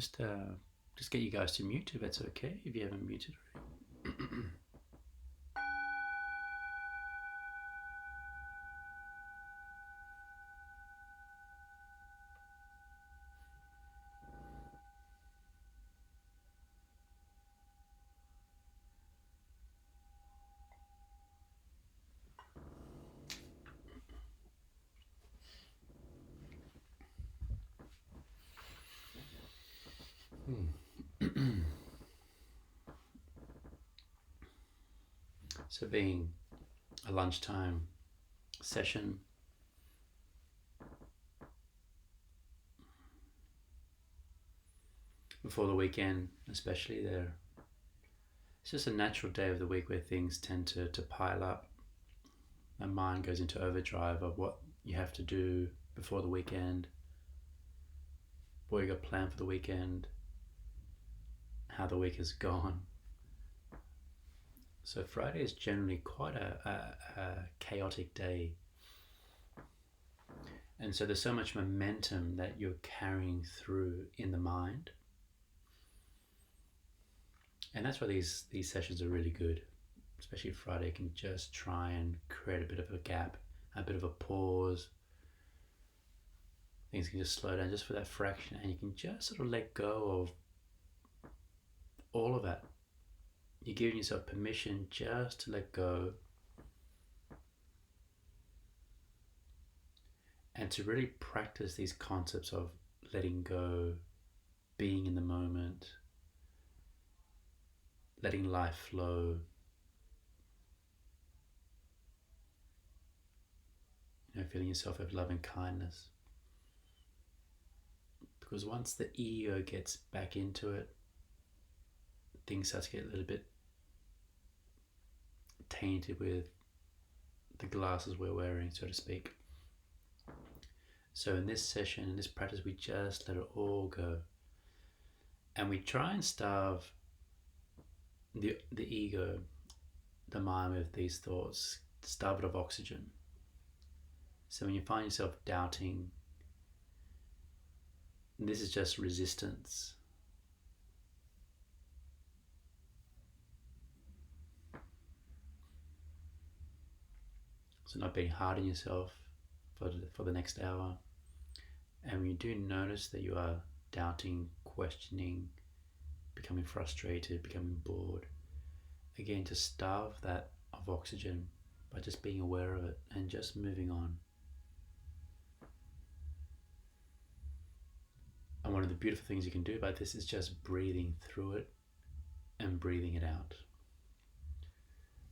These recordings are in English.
Just get you guys to mute if that's okay, if you haven't muted already. So being a lunchtime session, before the weekend especially, it's just a natural day of the week where things tend to pile up. My mind goes into overdrive of what you have to do before the weekend, what you got planned for the weekend, how the week has gone. So Friday is generally quite a chaotic day. And so there's so much momentum that you're carrying through in the mind. And that's why these sessions are really good. Especially Friday, you can just try and create a bit of a gap, a bit of a pause. Things can just slow down just for that fraction, and you can just sort of let go of all of that. You're giving yourself permission just to let go and to really practice these concepts of letting go, being in the moment, letting life flow. Feeling yourself with love and kindness. Because once the ego gets back into it, things start to get a little bit tainted with the glasses we're wearing, so to speak. So in this session, in this practice, we just let it all go. And we try and starve the ego, the mind, with these thoughts, starve it of oxygen. So when you find yourself doubting, this is just resistance. So not being hard on yourself for the next hour. And when you do notice that you are doubting, questioning, becoming frustrated, becoming bored, again, to starve that of oxygen by just being aware of it and just moving on. And one of the beautiful things you can do about this is just breathing through it and breathing it out.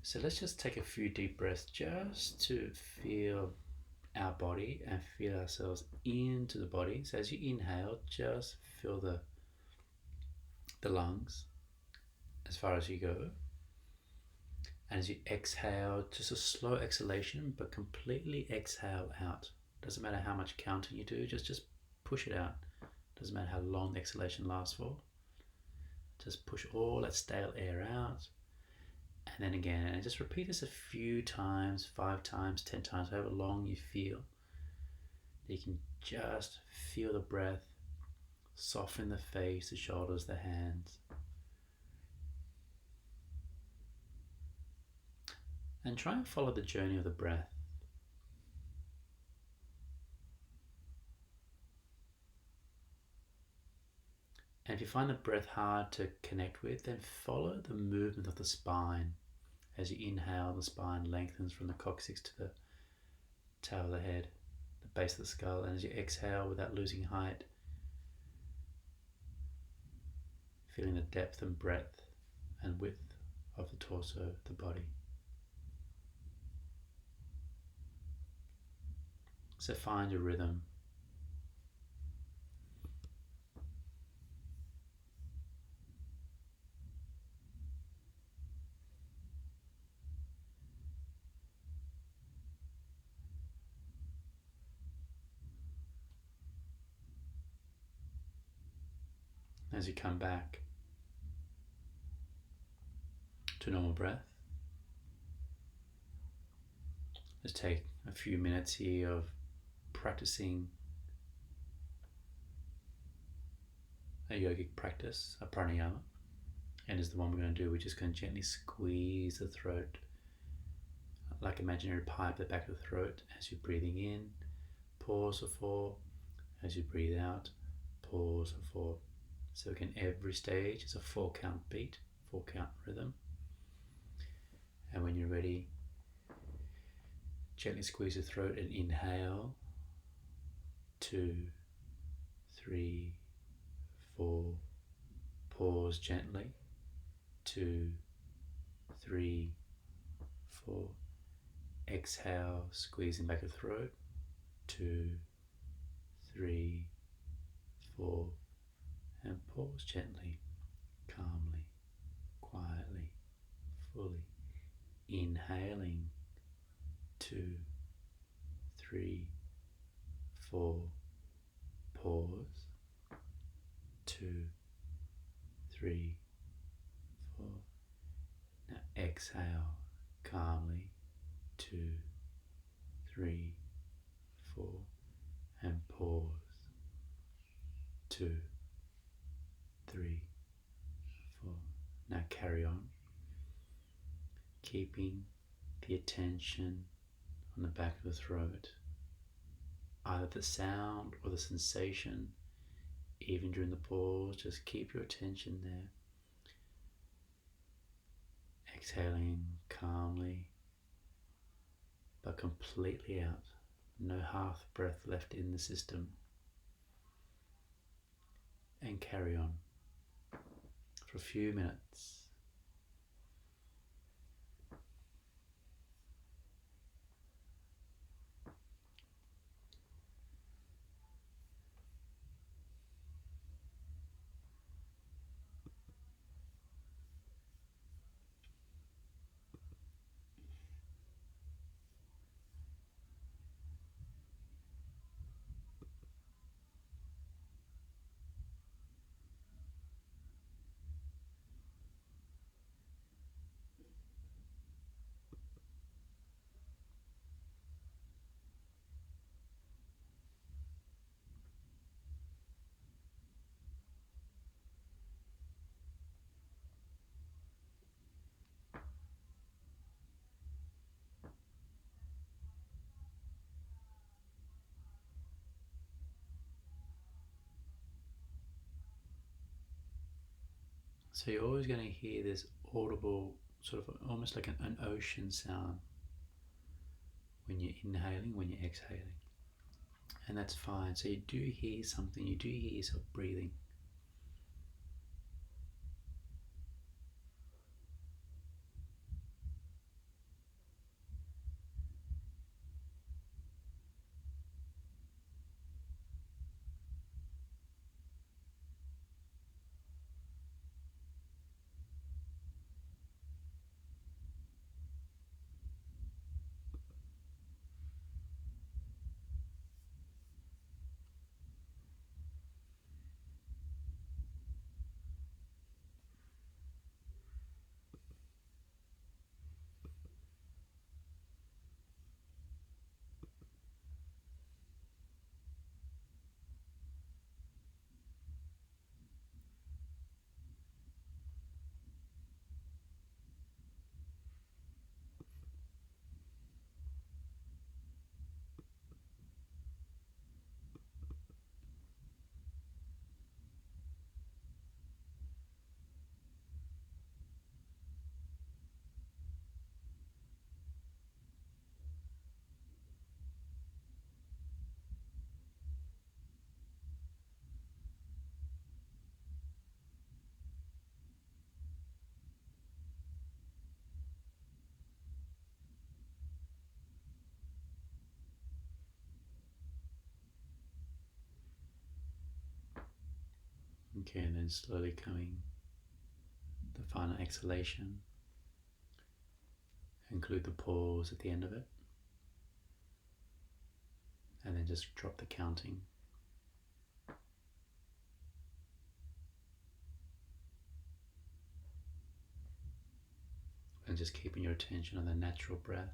So let's just take a few deep breaths just to feel our body and feel ourselves into the body. So as you inhale, just feel the lungs as far as you go. And as you exhale, just a slow exhalation, but completely exhale out. Doesn't matter how much counting you do, just push it out. Doesn't matter how long the exhalation lasts for. Just push all that stale air out. And then again, and just repeat this a few times, 5 times, 10 times, however long you feel. You can just feel the breath soften the face, the shoulders, the hands. And try and follow the journey of the breath. And if you find the breath hard to connect with, then follow the movement of the spine. As you inhale, the spine lengthens from the coccyx to the tail of the head, the base of the skull. And as you exhale without losing height, feeling the depth and breadth and width of the torso, the body. So find your rhythm. As you come back to normal breath, let's take a few minutes here of practicing a yogic practice, a pranayama, and is the one we're going to do. We're just going to gently squeeze the throat, like imaginary pipe, the back of the throat, as you're breathing in. Pause for 4. As you breathe out, pause for 4. So again, every stage is a 4-count beat, 4-count rhythm. And when you're ready, gently squeeze the throat and inhale. 2, 3, 4. Pause gently. 2, 3, 4. Exhale, squeezing back the throat. 2, 3, 4. And pause gently, calmly, quietly, fully. Inhaling. 2, 3, 4. Pause. 2, 3, 4. Now exhale calmly. 2, 3, 4. And pause. 2, 3, 4. Now carry on, keeping the attention on the back of the throat, either the sound or the sensation. Even during the pause, just keep your attention there. Exhaling calmly, but completely out. No half breath left in the system. And carry on for a few minutes. So you're always going to hear this audible, sort of almost like an ocean sound when you're inhaling, when you're exhaling. And that's fine. So you do hear something, you do hear yourself breathing. Okay, and then slowly coming the final exhalation. Include the pause at the end of it. And then just drop the counting. And just keeping your attention on the natural breath.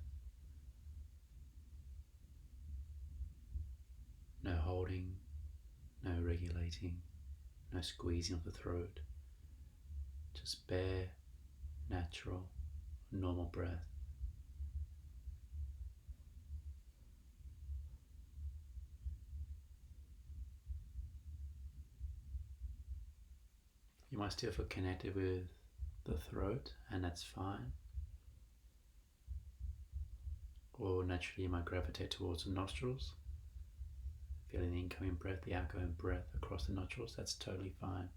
No holding, no regulating, no squeezing of the throat, just bare, natural, normal breath. You might still feel connected with the throat, and that's fine. Or naturally you might gravitate towards the nostrils, feeling the incoming breath, the outgoing breath across the nostrils. That's totally fine.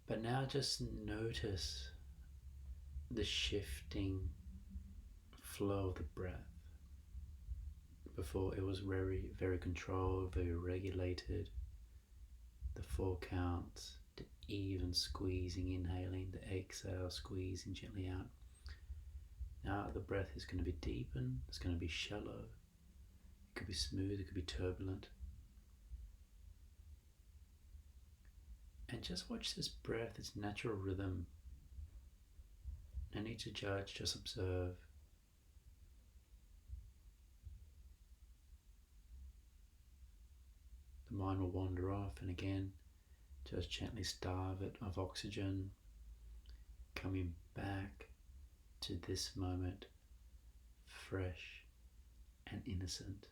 But now just notice the shifting flow of the breath. Before it was very, very controlled, very regulated. The 4 counts, the even squeezing, inhaling, the exhale, squeezing gently out. Now the breath is going to be deepened, it's going to be shallow, it could be smooth, it could be turbulent. And just watch this breath, its natural rhythm. No need to judge, just observe. The mind will wander off, and again, just gently starve it of oxygen, coming back to this moment, fresh and innocent.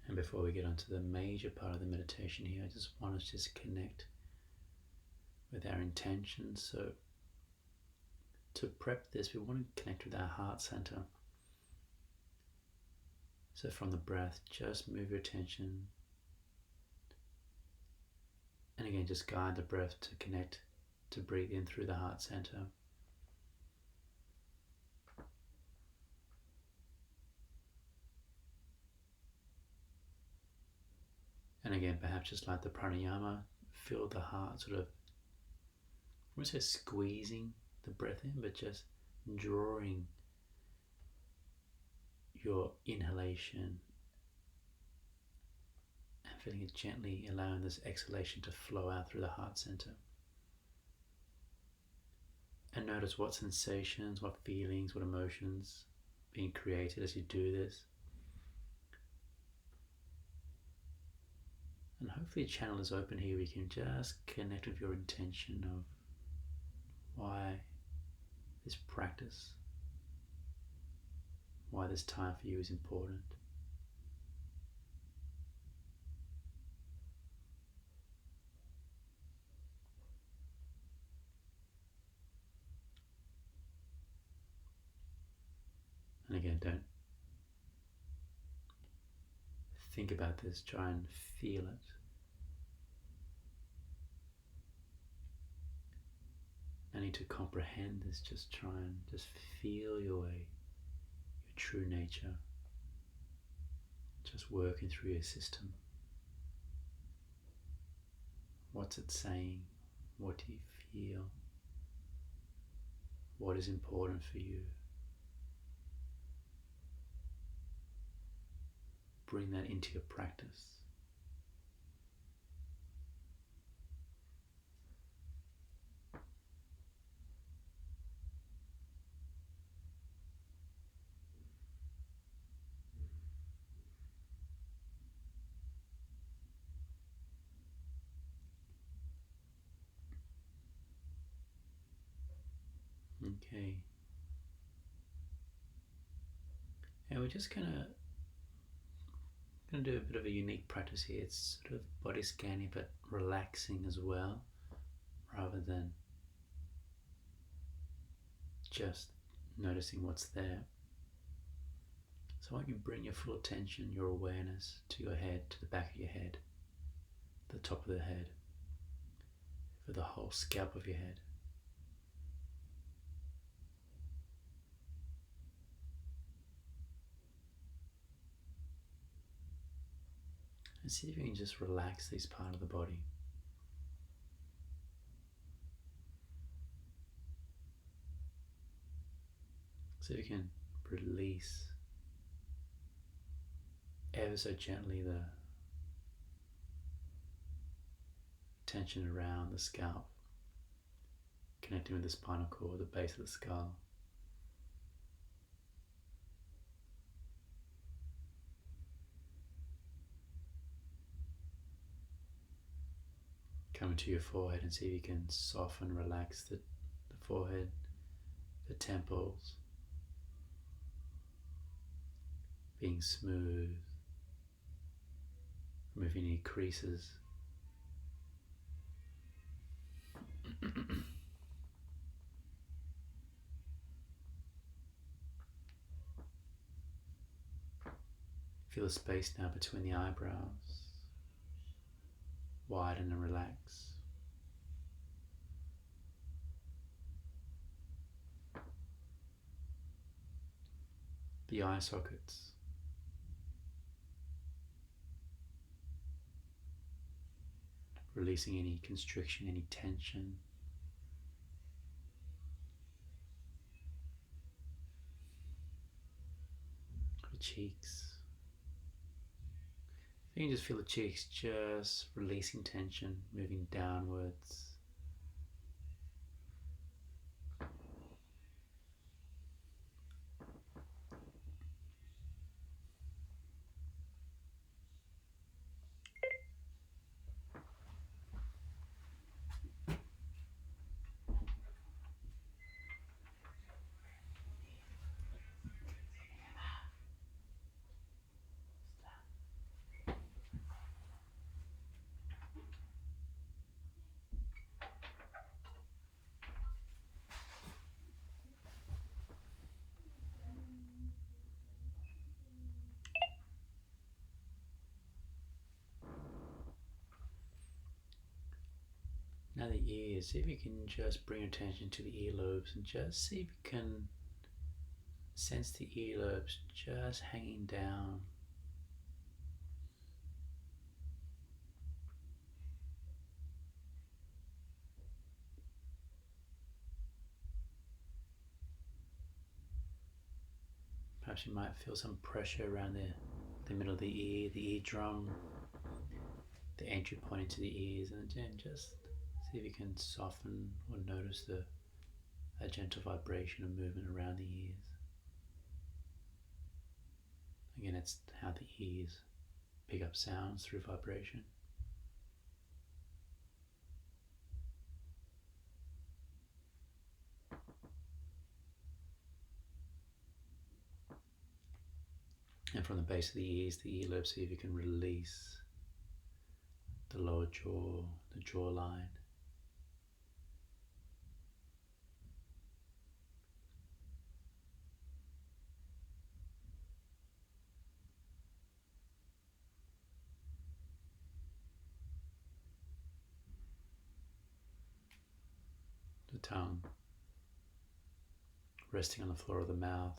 And before we get onto the major part of the meditation here, I just want us to just connect with our intentions. So to prep this, we want to connect with our heart center. So from the breath, just move your attention. And again, just guide the breath to connect, to breathe in through the heart center. And again, perhaps just like the pranayama, feel the heart sort of, I wouldn't say squeezing the breath in, but just drawing your inhalation and feeling it gently, allowing this exhalation to flow out through the heart center. And notice what sensations, what feelings, what emotions being created as you do this. And hopefully a channel is open here where you can just connect with your intention of why this practice, why this time for you is important. And again, don't think about this, try and feel it. No need to comprehend this, just try and just feel your way, your true nature, just working through your system. What's it saying? What do you feel? What is important for you? Bring that into your practice. Okay. And we're just gonna do a bit of a unique practice here. It's sort of body scanning but relaxing as well, rather than just noticing what's there. So why don't you bring your full attention, your awareness to your head, to the back of your head, the top of the head, for the whole scalp of your head. And see if you can just relax this part of the body. See if you can release ever so gently the tension around the scalp, connecting with the spinal cord, the base of the skull. Coming to your forehead and see if you can soften, relax the forehead, the temples, being smooth, removing any creases. Feel the space now between the eyebrows. Widen and relax. The eye sockets. Releasing any constriction, any tension. The cheeks. You can just feel the cheeks just releasing tension, moving downwards. Now the ears, see if you can just bring attention to the earlobes and just see if you can sense the earlobes just hanging down. Perhaps you might feel some pressure around the middle of the ear, the eardrum, the entry point into the ears, and then just see if you can soften or notice a gentle vibration of movement around the ears. Again, it's how the ears pick up sounds through vibration. And from the base of the ears, the earlobes, see if you can release the lower jaw, the jawline. The tongue resting on the floor of the mouth.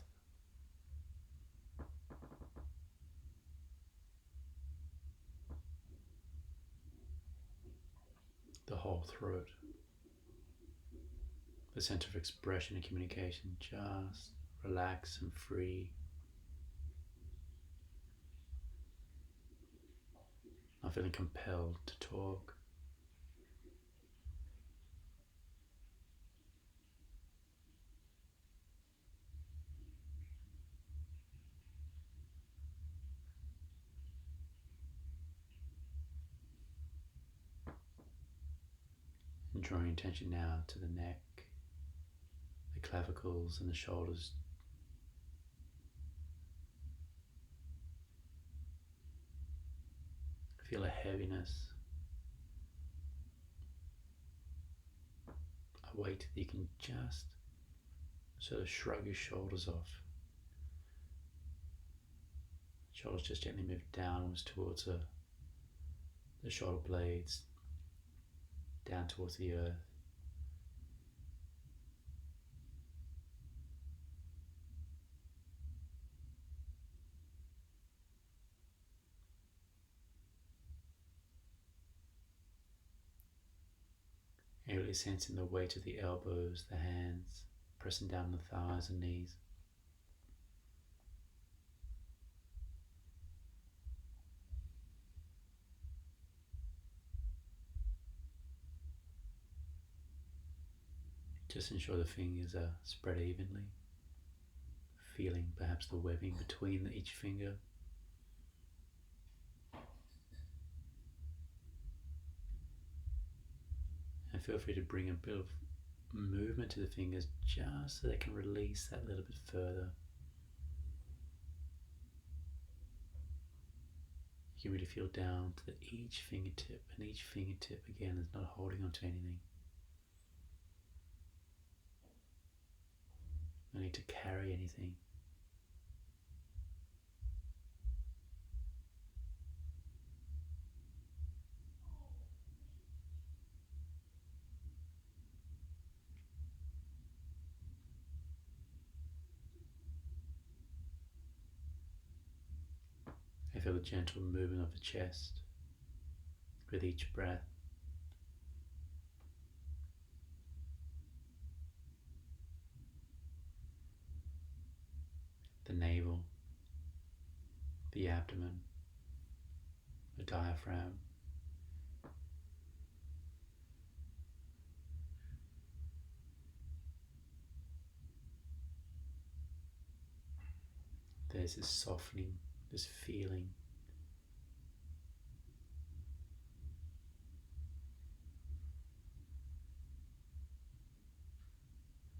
The whole throat. The center of expression and communication, just relaxed and free. Not feeling compelled to talk. And drawing attention now to the neck, the clavicles and the shoulders. Feel a heaviness, a weight that you can just sort of shrug your shoulders off. Shoulders just gently move downwards towards the shoulder blades, down towards the earth. You're really sensing the weight of the elbows, the hands, pressing down the thighs and knees. Just ensure the fingers are spread evenly, feeling perhaps the webbing between each finger. And feel free to bring a bit of movement to the fingers just so they can release that little bit further. You can really feel down to each fingertip, and each fingertip again is not holding on to anything. No need to carry anything. I feel the gentle movement of the chest with each breath. The navel, the abdomen, the diaphragm. There's this softening, this feeling.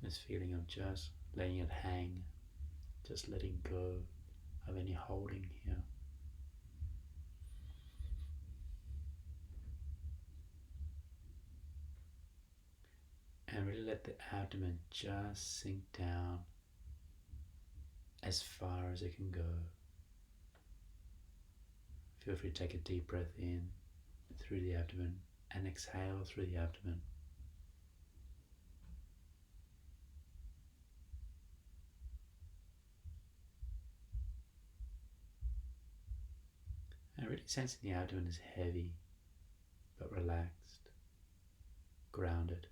This feeling of just letting it hang, just letting go of any holding here. And really let the abdomen just sink down as far as it can go. Feel free to take a deep breath in through the abdomen and exhale through the abdomen. And really sensing the abdomen is heavy but relaxed, grounded.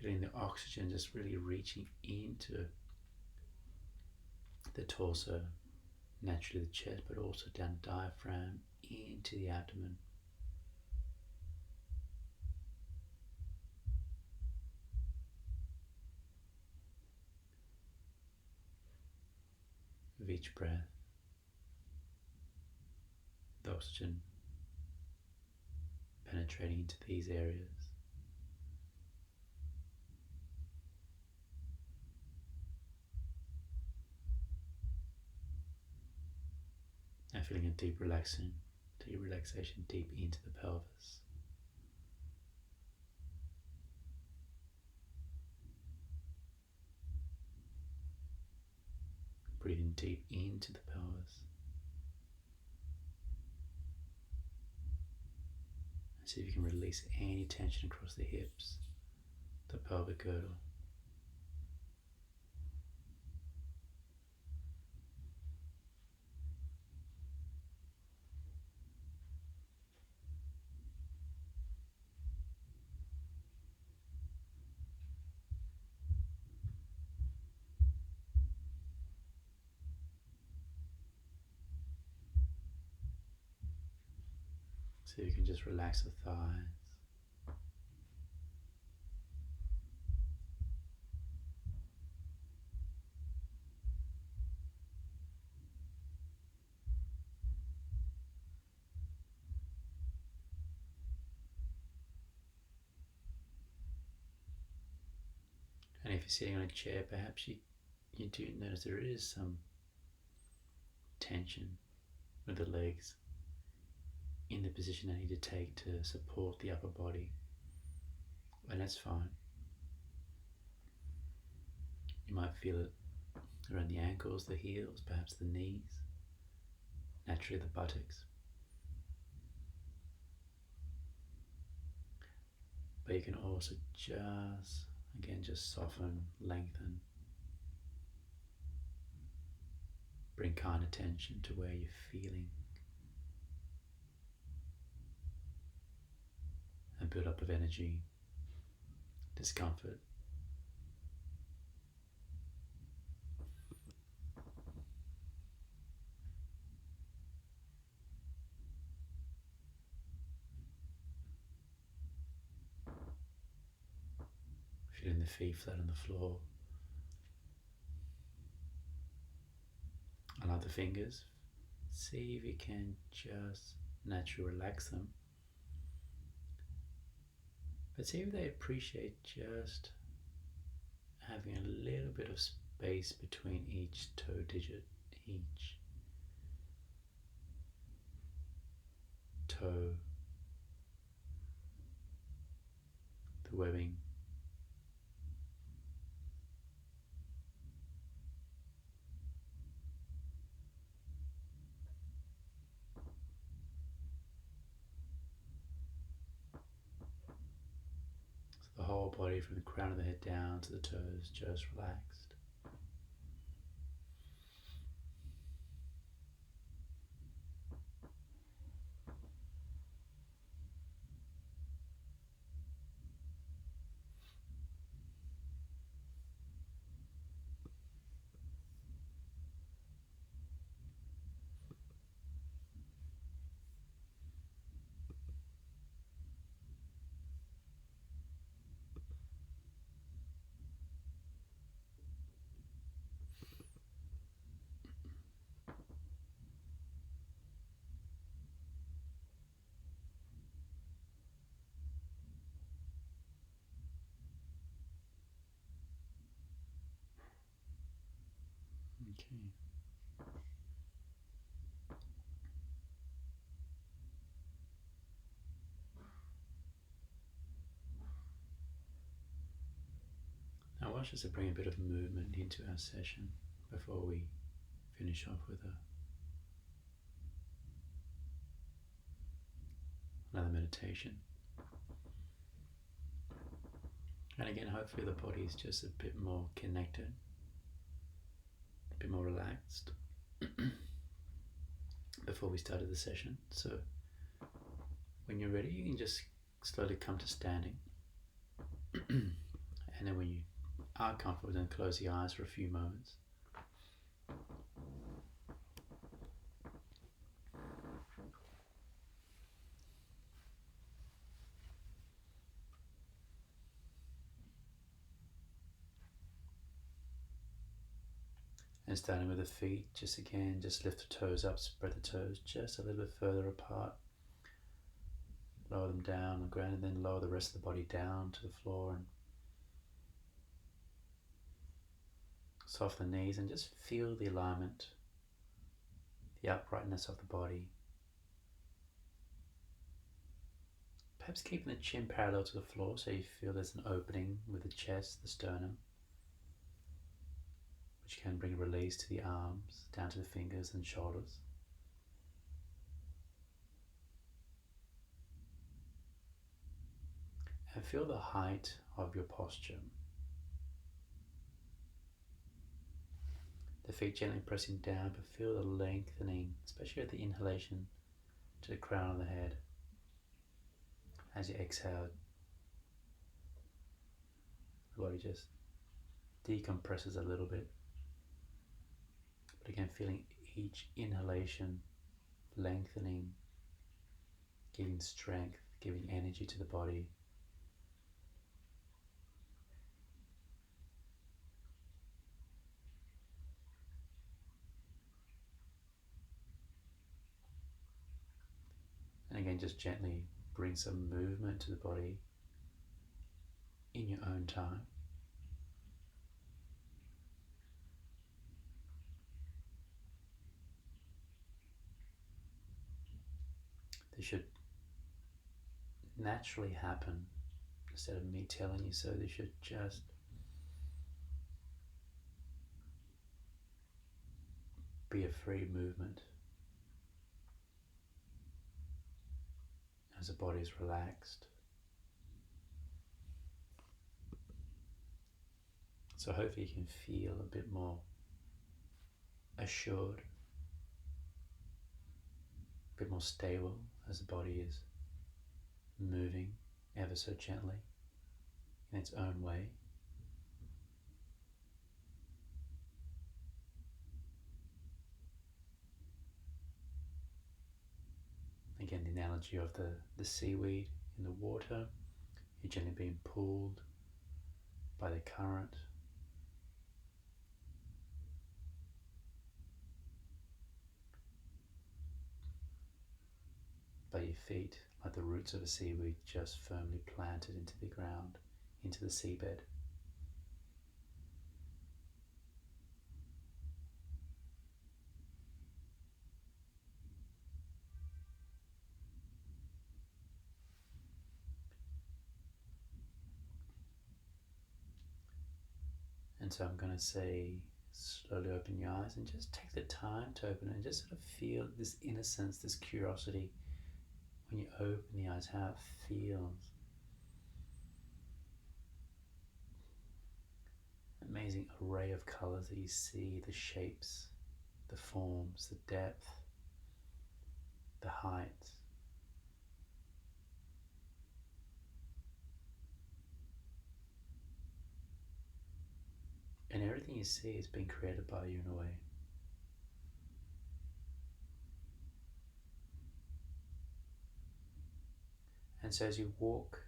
Feeling the oxygen just really reaching into the torso, naturally the chest, but also down the diaphragm, into the abdomen. With each breath, the oxygen penetrating into these areas. And feeling a deep relaxation deep into the pelvis. Breathing deep into the pelvis. And see if you can release any tension across the hips, the pelvic girdle. So you can just relax the thighs. And if you're sitting on a chair, perhaps you do notice there is some tension with the legs in the position they need to take to support the upper body. And that's fine. You might feel it around the ankles, the heels, perhaps the knees, naturally the buttocks. But you can also just soften, lengthen Bring kind attention to where you're feeling and build up of energy, discomfort. Feeling the feet flat on the floor. Allow the fingers. See if you can just naturally relax them. But see if they appreciate just having a little bit of space between each toe digit, each toe, the webbing. So the whole body from the crown of the head down to the toes just relaxed. Okay. Now watch us to bring a bit of movement into our session before we finish off with another meditation. And again, hopefully the body is just a bit more connected, a bit more relaxed before we started the session. So when you're ready, you can just slowly come to standing. And then when you are comfortable, then close the eyes for a few moments. And starting with the feet, just again, just lift the toes up, spread the toes just a little bit further apart. Lower them down on the ground and then lower the rest of the body down to the floor and soften the knees and just feel the alignment, the uprightness of the body. Perhaps keeping the chin parallel to the floor so you feel there's an opening with the chest, the sternum, which can bring a release to the arms, down to the fingers and shoulders. And feel the height of your posture. The feet gently pressing down, but feel the lengthening, especially at the inhalation, to the crown of the head. As you exhale, the body just decompresses a little bit. But again, feeling each inhalation lengthening, giving strength, giving energy to the body. And again, just gently bring some movement to the body in your own time. This should naturally happen instead of me telling you so. This should just be a free movement as the body is relaxed. So hopefully you can feel a bit more assured, a bit more stable as the body is moving ever so gently in its own way. Again, the analogy of the seaweed in the water, you're gently being pulled by the current. By your feet, like the roots of a seaweed, just firmly planted into the ground, into the seabed. And so I'm going to say, slowly open your eyes and just take the time to open it and just sort of feel this innocence, this curiosity. When you open the eyes, how it feels. Amazing array of colors that you see, the shapes, the forms, the depth, the height. And everything you see is being created by you in a way. And so as you walk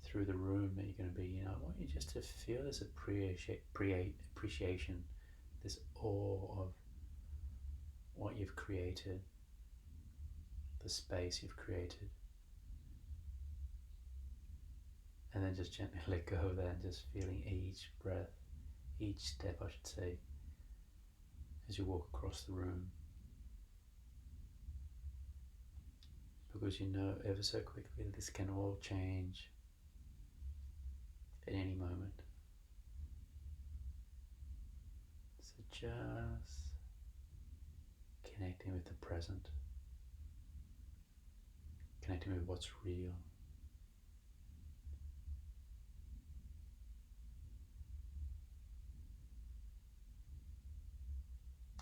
through the room that you're going to be in, I want you just to feel this appreciation, this awe of what you've created, the space you've created. And then just gently let go of that and just feeling each breath, each step I should say, as you walk across the room. Because you know ever so quickly that this can all change at any moment. So just connecting with the present, connecting with what's real.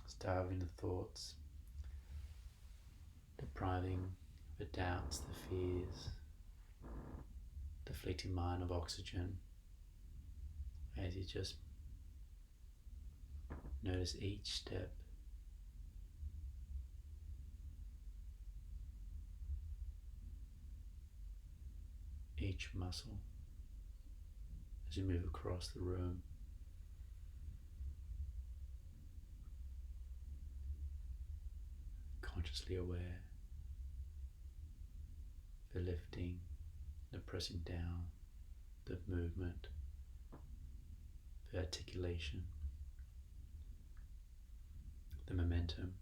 Starving the thoughts, depriving the doubts, the fears, the fleeting mind of oxygen, as you just notice each step, each muscle, as you move across the room. Consciously aware, the lifting, the pressing down, the movement, the articulation, the momentum.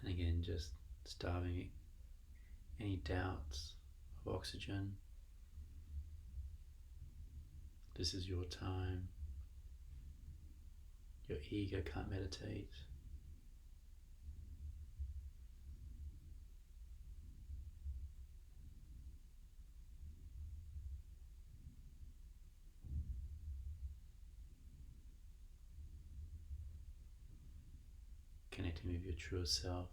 And again, just starving any doubts of oxygen. This is your time. Your ego can't meditate. Connecting with your true self.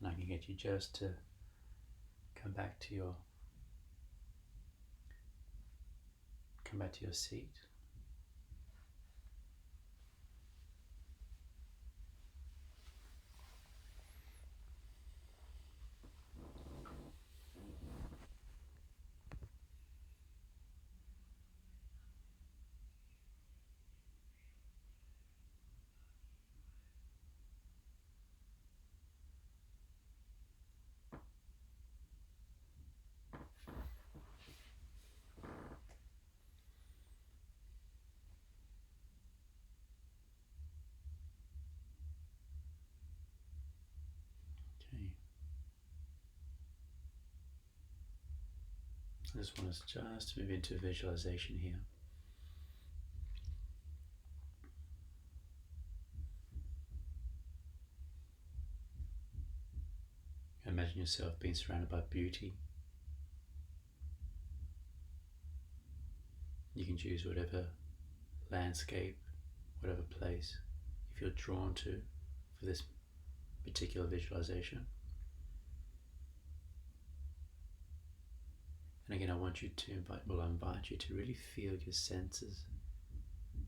And I can get you just to come back to your seat. I just want us just to move into visualization here. Imagine yourself being surrounded by beauty. You can choose whatever landscape, whatever place you feel drawn to for this particular visualization. And again, I invite you to really feel your senses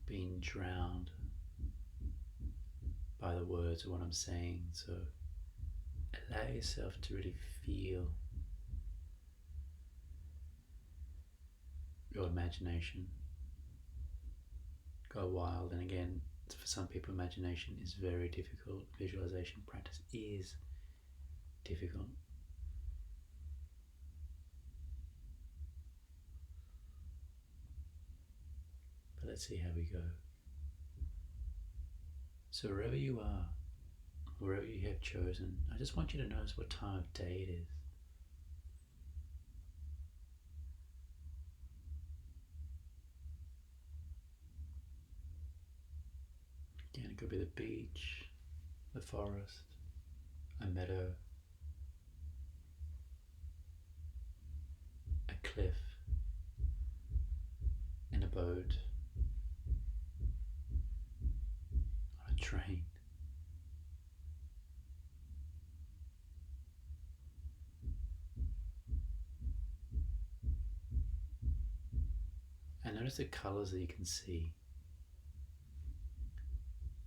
being drowned by the words of what I'm saying. So allow yourself to really feel your imagination go wild. And again, for some people, imagination is very difficult. Visualization practice is difficult. But let's see how we go. So wherever you are, wherever you have chosen, I just want you to notice what time of day it is. Again, it could be the beach, the forest, a meadow, a cliff, an abode, on a train. And notice the colors that you can see.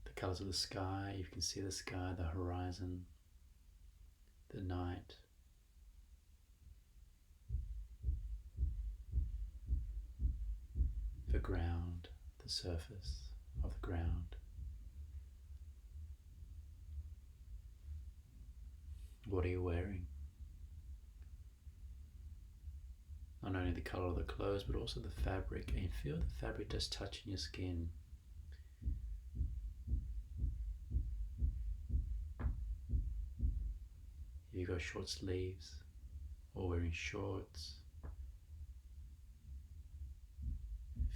The colors of the sky, you can see the sky, the horizon, the night. The ground, the surface of the ground. What are you wearing? Not only the color of the clothes, but also the fabric. And you feel the fabric just touching your skin. You've got short sleeves or wearing shorts.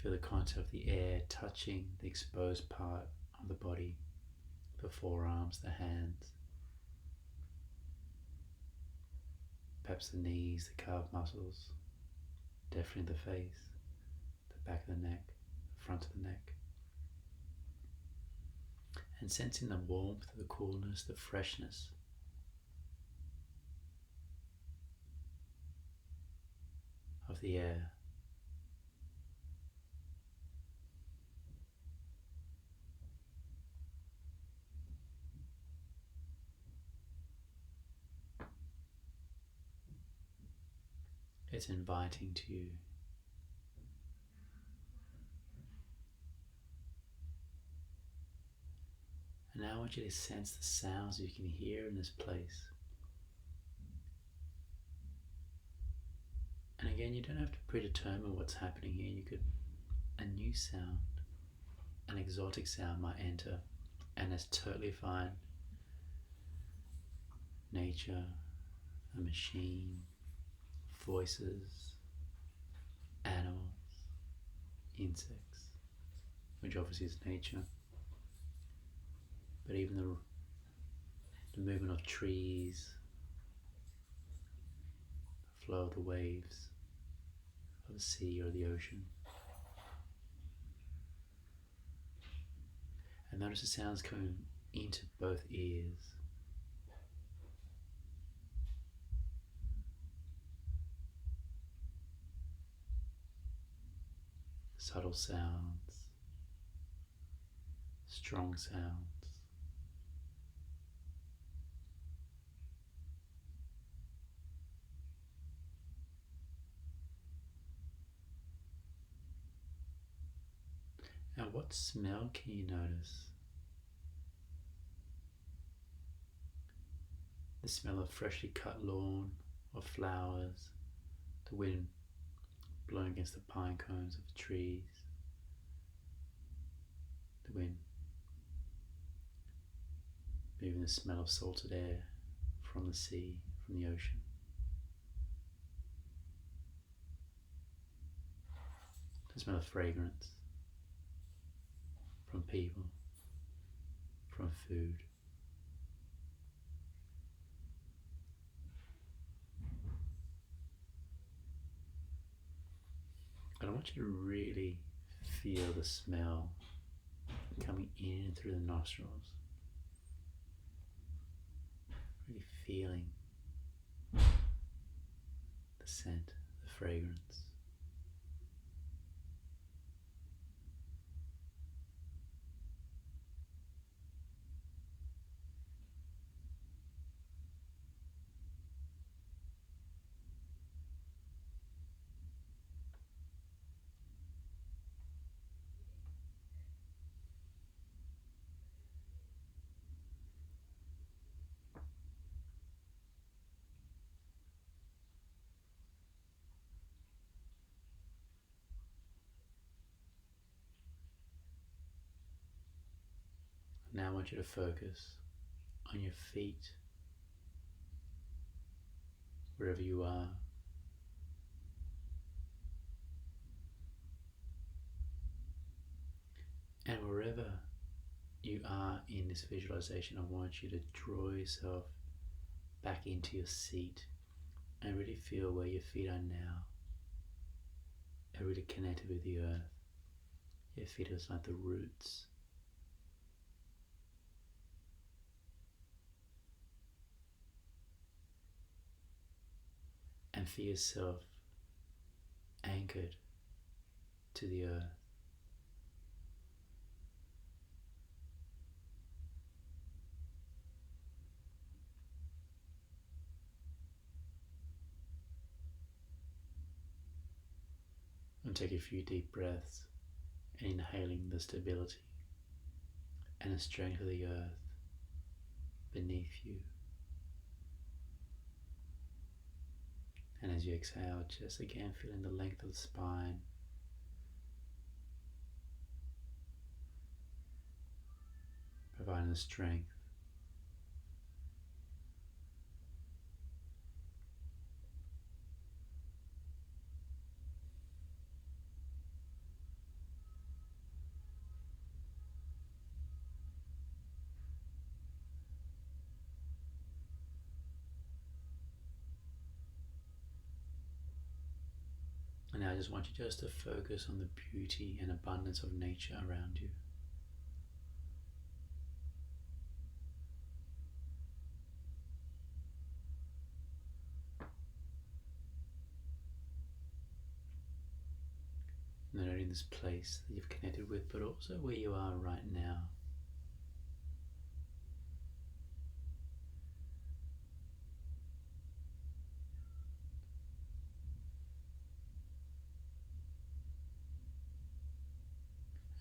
Feel the contact of the air touching the exposed part of the body, the forearms, the hands, perhaps the knees, the calf muscles, definitely the face, the back of the neck, the front of the neck. And sensing the warmth, the coolness, the freshness of the air. It's inviting to you. And now I want you to sense the sounds you can hear in this place. And again, you don't have to predetermine what's happening here. A new sound, an exotic sound might enter, and that's totally fine. Nature, a machine, voices, animals, insects, which obviously is nature, but even the movement of trees, the flow of the waves of the sea or the ocean. And notice the sounds coming into both ears. Subtle sounds, strong sounds. Now, what smell can you notice? The smell of freshly cut lawn or flowers, the wind blowing against the pine cones of the trees, the wind, maybe the smell of salted air from the sea, from the ocean. to smell of fragrance from people, from food. And I want you to really feel the smell coming in through the nostrils. Really feeling the scent, the fragrance. Now I want you to focus on your feet, wherever you are. And wherever you are in this visualization, I want you to draw yourself back into your seat and really feel where your feet are now. Are really connected with the earth. Your feet are like the roots. And feel yourself anchored to the earth. And take a few deep breaths, inhaling the stability and the strength of the earth beneath you. And as you exhale, just again feeling the length of the spine. Providing the strength. And now I just want you just to focus on the beauty and abundance of nature around you. Not only in this place that you've connected with, but also where you are right now.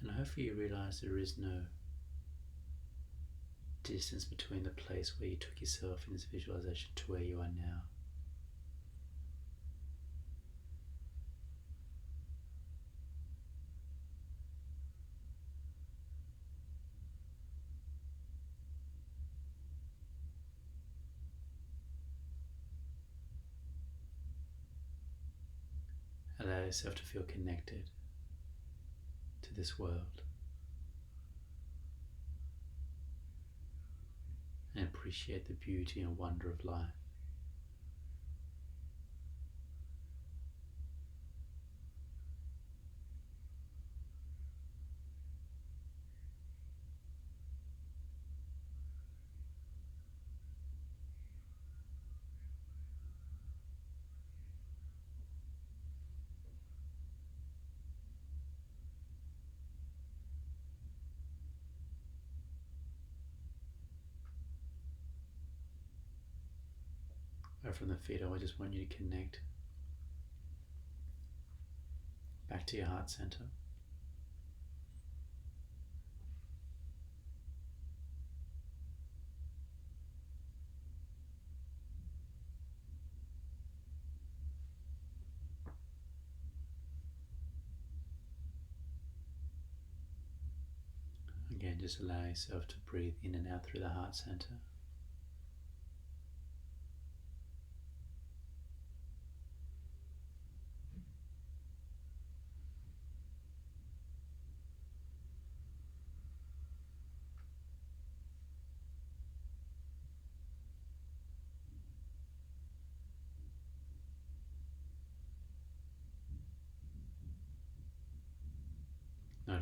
And hopefully you realize there is no distance between the place where you took yourself in this visualization to where you are now. Allow yourself to feel connected to this world and appreciate the beauty and wonder of life. Right from the feet, I just want you to connect back to your heart center. Again, just allow yourself to breathe in and out through the heart center.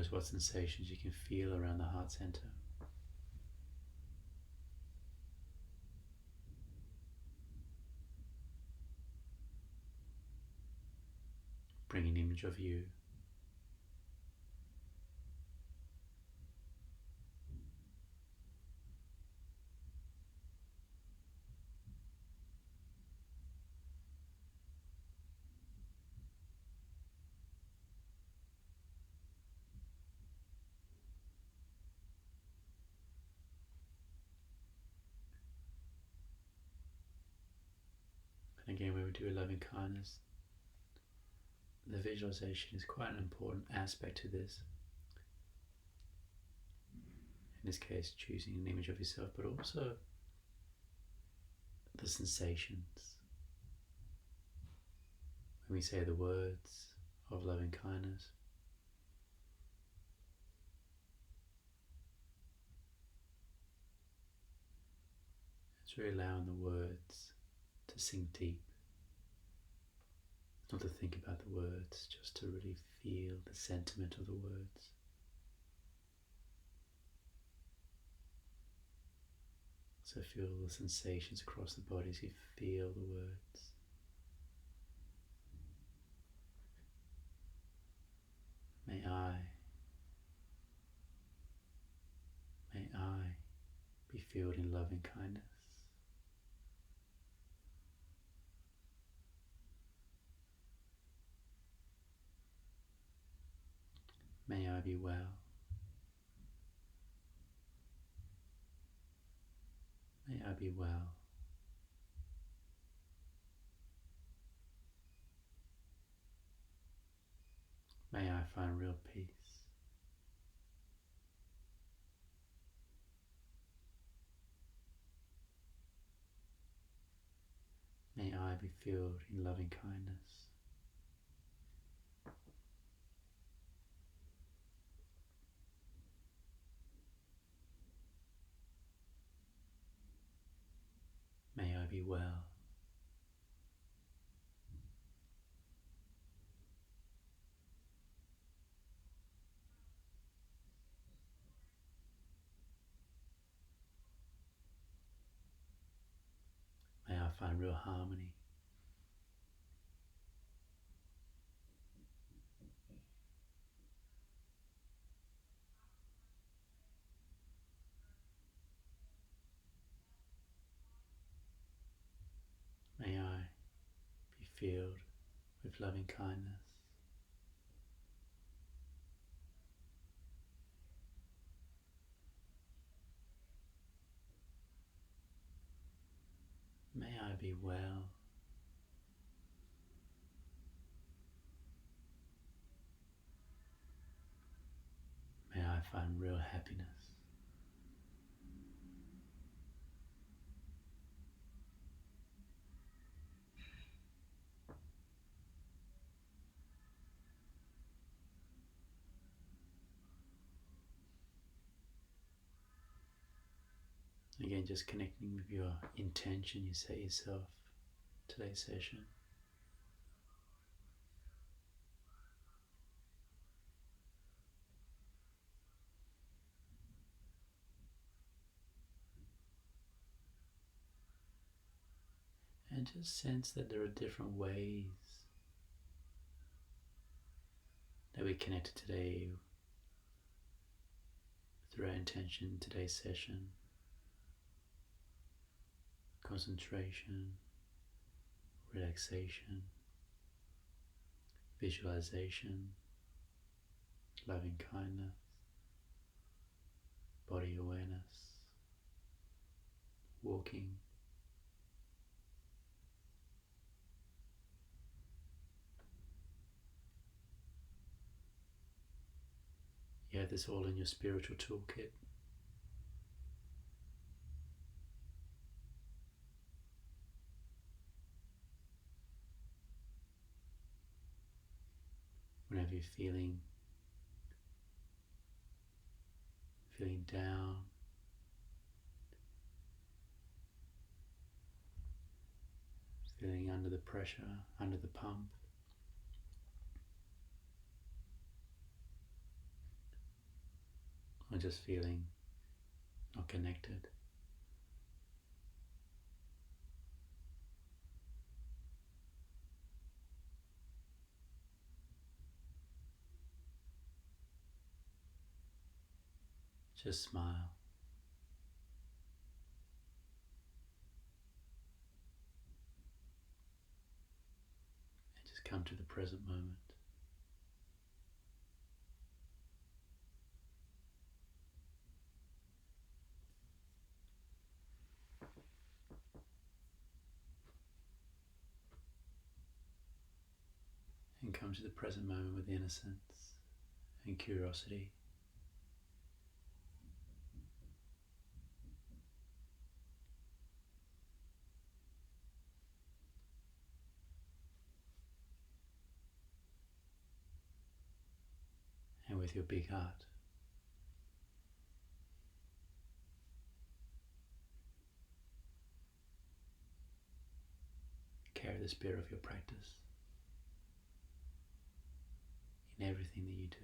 Notice what sensations you can feel around the heart center. Bring an image of you. And again, when we do loving kindness, the visualization is quite an important aspect to this. In this case, choosing an image of yourself, but also the sensations. When we say the words of loving kindness, it's really allowing the words to sink deep. Not to think about the words, just to really feel the sentiment of the words. So feel the sensations across the body as you feel the words. May I be filled in loving kindness. May I be well. May I be well. May I find real peace. May I be filled in loving kindness. May I be well. May I find real harmony. May I be filled with loving kindness. May I be well. May I find real happiness. Again, just connecting with your intention you set yourself today's session. And just sense that there are different ways that we connected today with our intention, today's session. Concentration, relaxation, visualization, loving kindness, body awareness, walking. You have this all in your spiritual toolkit. Whenever you're feeling down, feeling under the pressure, under the pump, or just feeling not connected. Just smile and just come to the present moment. And come to the present moment with innocence and curiosity. And with your big heart. Carry the spirit of your practice in everything that you do.